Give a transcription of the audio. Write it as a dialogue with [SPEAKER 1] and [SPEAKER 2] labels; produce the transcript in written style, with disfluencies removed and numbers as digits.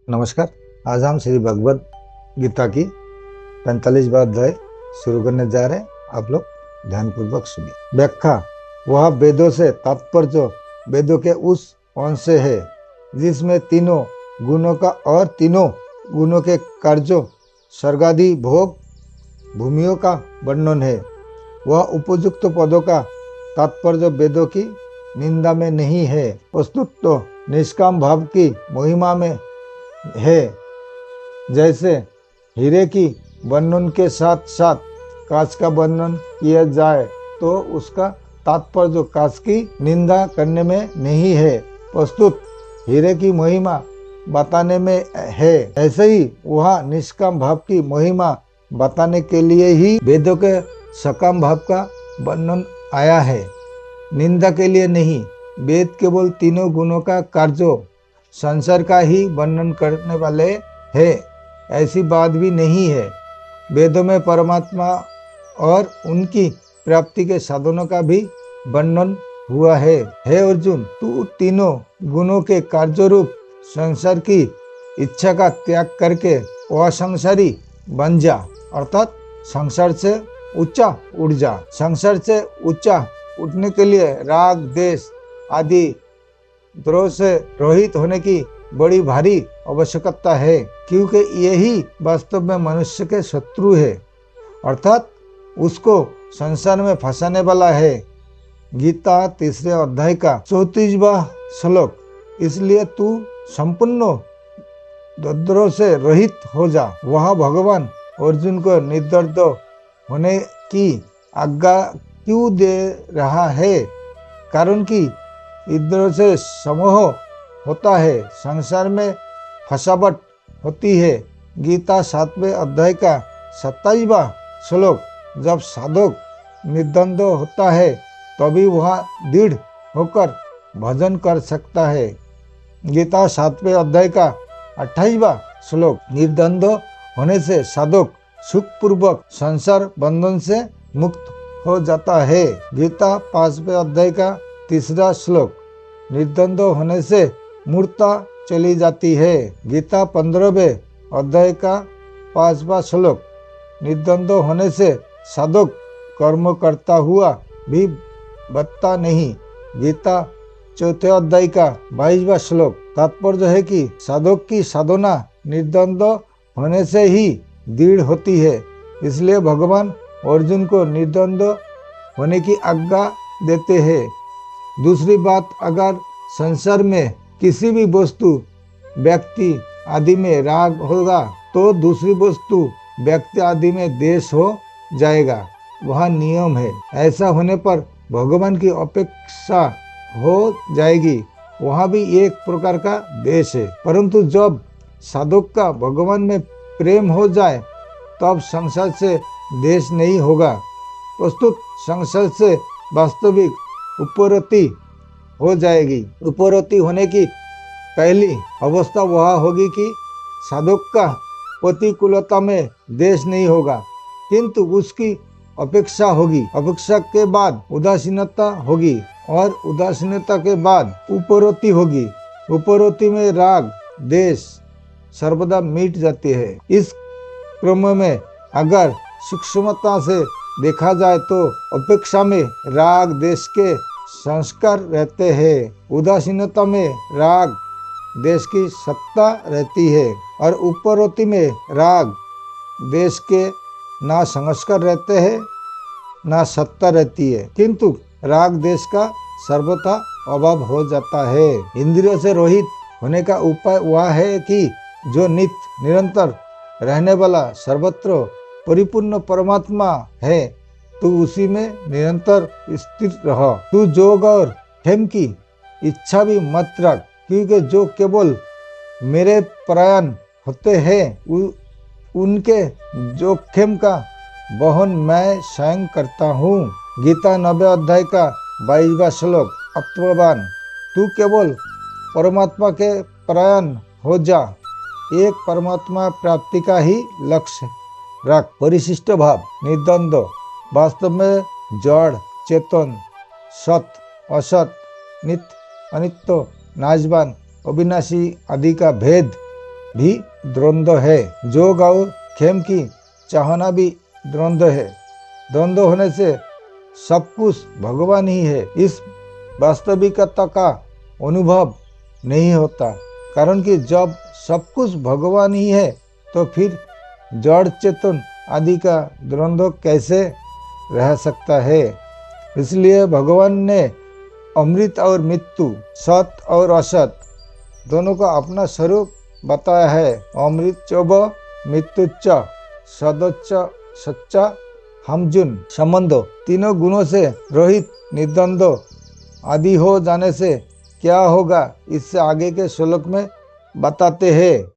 [SPEAKER 1] नमस्कार। आज हम श्री भगवद गीता की 45वां अध्याय शुरू करने जा रहे हैं। आप लोग ध्यानपूर्वक सुनिए। व्याख्या। वह वेदों से तात्पर्य वेदों के उस अंश से है जिसमें तीनों गुणों का और तीनों गुणों के कार्यों स्वर्गादि भोग भूमियों का वर्णन है। वह उपयुक्त पदों का तात्पर्य वेदों की निंदा में नहीं है, वस्तुत तो निष्काम भाव की महिमा में है। जैसे हीरे की वर्णन के साथ साथ कांच का वर्णन किया जाए तो उसका तात्पर्य कांच की निंदा करने में नहीं है, प्रस्तुत हीरे की महिमा बताने में है। ऐसे ही वह निष्काम भाव की महिमा बताने के लिए ही वेदों के सकाम भाव का वर्णन आया है, निंदा के लिए नहीं। वेद केवल तीनों गुणों का कार्य संसार का ही वर्णन करने वाले है, ऐसी बात भी नहीं है। वेदों में परमात्मा और उनकी प्राप्ति के साधनों का भी वर्णन हुआ है। हे अर्जुन, तू तीनों गुणों के कार्य रूप संसार की इच्छा का त्याग करके असंसारी बन जा, अर्थात संसार से ऊंचा उठ जा। संसार से ऊंचा उठने के लिए राग देश आदि द्रोह से रहित होने की बड़ी भारी आवश्यकता है, क्योंकि यही वास्तव में मनुष्य के शत्रु है, अर्थात उसको संसार में फंसाने वाला है। गीता 3 अध्याय का 34वां श्लोक। इसलिए तू संपूर्ण द्वंद्व से रहित हो जा। वह भगवान अर्जुन को निर्दोष होने की आज्ञा क्यों दे रहा है? कारण कि इंद्रियों से समोह होता है, संसार में फसावट होती है। गीता 7वें अध्याय का 27वां श्लोक। जब साधक निर्द्वंद्व होता है तभी वह दृढ़ होकर भजन कर सकता है। गीता 7वें अध्याय का 28वां श्लोक। निर्द्वंद्व होने से साधक सुखपूर्वक संसार बंधन से मुक्त हो जाता है। गीता 5वें अध्याय का 3 श्लोक। निर्द्वंद्व होने से मूर्ता चली जाती है। गीता 15वें अध्याय का 5वां श्लोक। निर्द्वंद्व होने से साधक कर्म करता हुआ भी बचता नहीं। गीता 4थे अध्याय का 22वां श्लोक। तात्पर्य है कि साधक की साधना निर्द्वंद्व होने से ही दृढ़ होती है। इसलिए भगवान अर्जुन को निर्द्वंद्व होने की आज्ञा देते हैं। दूसरी बात, अगर संसार में किसी भी वस्तु व्यक्ति आदि में राग होगा तो दूसरी वस्तु व्यक्ति आदि में द्वेष हो जाएगा। वह नियम है। ऐसा होने पर भगवान की अपेक्षा हो जाएगी। वहाँ भी एक प्रकार का द्वेष है। परंतु जब साधक का भगवान में प्रेम हो जाए तब संसार से द्वेष नहीं होगा। प्रस्तुत संसार से वास्तविक उपरति हो जाएगी। उपरति होने की पहली अवस्था वह होगी कि साधक का प्रतिकूलता में द्वेष नहीं होगा, किंतु उसकी अपेक्षा होगी। अपेक्षा के बाद उदासीनता होगी और उदासीनता के बाद उपरति होगी। उपरति में राग द्वेष सर्वदा मिट जाती है। इस क्रम में अगर सूक्ष्मता से देखा जाए तो अपेक्षा में राग देश के संस्कार रहते हैं, उदासीनता में राग देश की सत्ता रहती है और उपरति में राग देश के ना संस्कार रहते हैं ना सत्ता रहती है, किंतु राग देश का सर्वथा अभाव हो जाता है। इंद्रियों से रहित होने का उपाय वह है कि जो नित्य निरंतर रहने वाला सर्वत्र परिपूर्ण परमात्मा है, तू उसी में निरंतर स्थिर रह। तू जोग और क्षेम की इच्छा भी मत रख, क्योंकि जो केवल मेरे परायण होते हैं उनके जोखिम का वहन मैं स्वयं करता हूँ। गीता 9वें अध्याय का 22वां श्लोक। अत्ववान, तू केवल परमात्मा के परायण हो जा। एक परमात्मा प्राप्ति का ही लक्ष्य रख। परिशिष्ट भाव। निर्द्वंद्व वास्तव में जड़ चेतन, सत असत, नित्य अनित्य, नाशवान अविनाशी आदि का भेद भी द्वंद्व है। जोग और खेम की चाहना भी द्वंद्व है। द्वंद्व होने से सब कुछ भगवान ही है, इस वास्तविकता का अनुभव नहीं होता। कारण कि जब सब कुछ भगवान ही है तो फिर जड़ चेतन आदि का द्वंद्व कैसे रह सकता है। इसलिए भगवान ने अमृत और मृत्यु, सत और असत दोनों का अपना स्वरूप बताया है। अमृत चोब मृत्युच्च सदोच्च सच्चा हमजुन संबंधो, तीनों गुणों से रहित निर्द्वंद्व आदि हो जाने से क्या होगा, इससे आगे के श्लोक में बताते हैं।